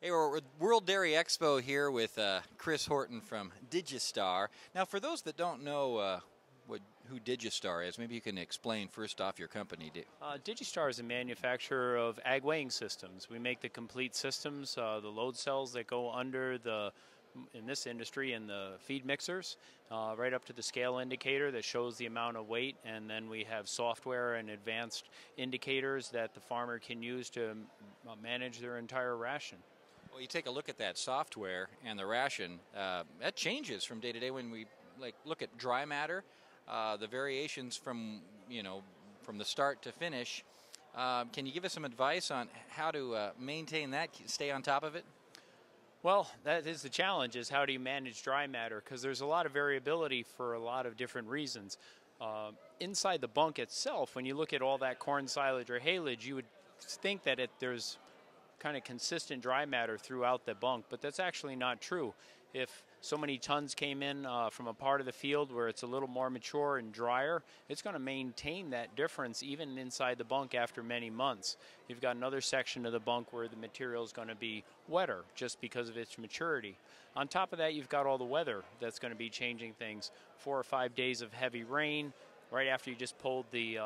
Hey, we're at World Dairy Expo here with Chris Horton from Digi-Star. Now, for those that don't know who Digi-Star is, maybe you can explain first off your company. Digi-Star is a manufacturer of ag weighing systems. We make the complete systems, the load cells that go under in this industry, in the feed mixers, right up to the scale indicator that shows the amount of weight, and then we have software and advanced indicators that the farmer can use to manage their entire ration. Well, you take a look at that software and the ration. That changes from day to day when we look at dry matter. The variations from from the start to finish. Can you give us some advice on how to maintain that, stay on top of it? Well, that is the challenge, is how do you manage dry matter? Because there's a lot of variability for a lot of different reasons. Inside the bunk itself, when you look at all that corn silage or haylage, you would think that there's kind of consistent dry matter throughout the bunk, but that's actually not true. If so many tons came in from a part of the field where it's a little more mature and drier, it's going to maintain that difference even inside the bunk after many months. You've got another section of the bunk where the material is going to be wetter just because of its maturity. On top of that, you've got all the weather that's going to be changing things. 4 or 5 days of heavy rain right after you just pulled the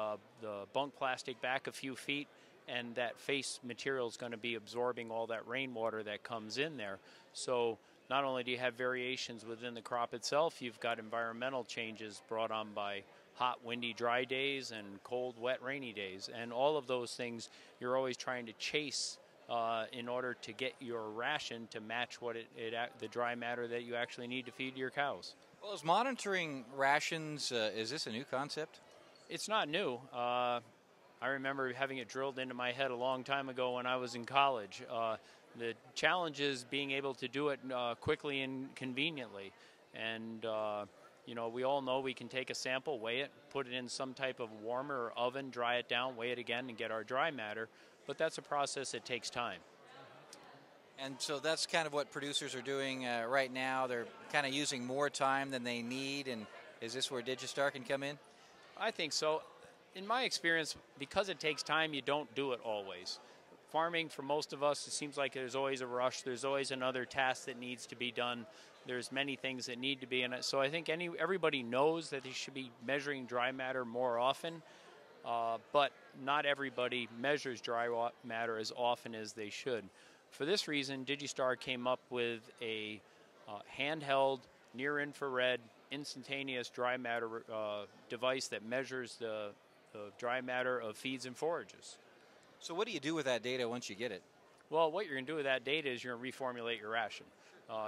bunk plastic back a few feet, and that face material is going to be absorbing all that rainwater that comes in there. So not only do you have variations within the crop itself, you've got environmental changes brought on by hot, windy, dry days and cold, wet, rainy days. And all of those things you're always trying to chase in order to get your ration to match what the dry matter that you actually need to feed your cows. Well, is monitoring rations, is this a new concept? It's not new. I remember having it drilled into my head a long time ago when I was in college. The challenge is being able to do it quickly and conveniently. And, we all know we can take a sample, weigh it, put it in some type of warmer or oven, dry it down, weigh it again, and get our dry matter. But that's a process that takes time. And so that's kind of what producers are doing right now. They're kind of using more time than they need. And is this where Digi-Star can come in? I think so. In my experience, because it takes time, you don't do it always. Farming, for most of us, it seems like there's always a rush. There's always another task that needs to be done. There's many things that need to be in it. So I think everybody knows that they should be measuring dry matter more often, but not everybody measures dry matter as often as they should. For this reason, Digi-Star came up with a handheld, near-infrared, instantaneous dry matter device that measures the dry matter of feeds and forages. So what do you do with that data once you get it? Well, what you're going to do with that data is you're going to reformulate your ration.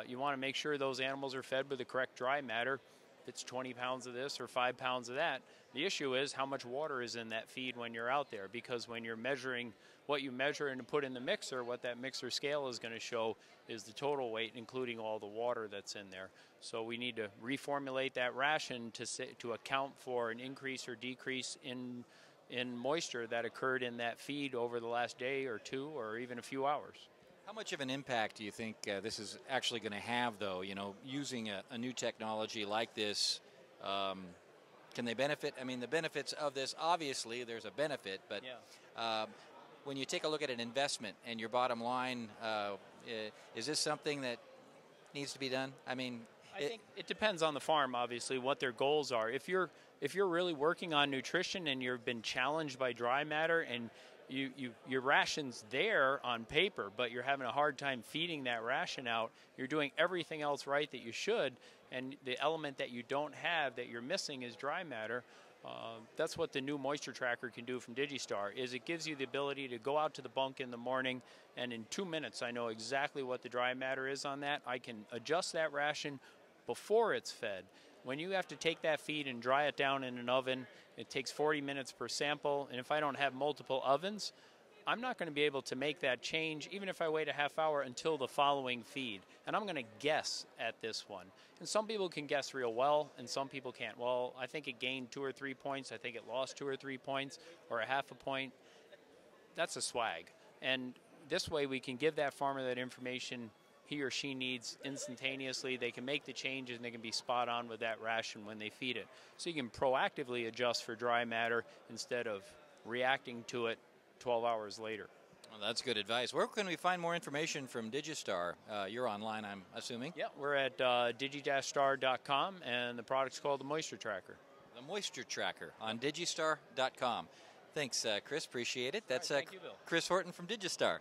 You want to make sure those animals are fed with the correct dry matter. If it's 20 pounds of this or 5 pounds of that, the issue is how much water is in that feed when you're out there, because when you're measuring what you measure and put in the mixer, what that mixer scale is going to show is the total weight, including all the water that's in there. So we need to reformulate that ration to account for an increase or decrease in moisture that occurred in that feed over the last day or two or even a few hours. How much of an impact do you think this is actually going to have, though, using a new technology like this? Can they benefit? I mean, the benefits of this, obviously, there's a benefit, but yeah. When you take a look at an investment and your bottom line, is this something that needs to be done? I mean, I think it depends on the farm, obviously, what their goals are. If you're really working on nutrition and you've been challenged by dry matter and your ration's there on paper, but you're having a hard time feeding that ration out, you're doing everything else right that you should, and the element that you don't have that you're missing is dry matter. That's what the new moisture tracker can do from Digi-Star, is it gives you the ability to go out to the bunk in the morning, and in 2 minutes I know exactly what the dry matter is on that. I can adjust that ration before it's fed. When you have to take that feed and dry it down in an oven, it takes 40 minutes per sample, and if I don't have multiple ovens, I'm not going to be able to make that change, even if I wait a half hour, until the following feed. And I'm going to guess at this one. And some people can guess real well, and some people can't. Well, I think it gained 2 or 3 points. I think it lost 2 or 3 points, or a half a point. That's a swag. And this way we can give that farmer that information he or she needs instantaneously. They can make the changes, and they can be spot on with that ration when they feed it. So you can proactively adjust for dry matter instead of reacting to it 12 hours later. Well, that's good advice. Where can we find more information from Digi-Star? You're online, I'm assuming. Yeah, we're at Digi-Star.com, and the product's called the Moisture Tracker. The Moisture Tracker on Digi-Star.com. Thanks, Chris. Appreciate it. That's thank you, Bill. Chris Horton from Digi-Star.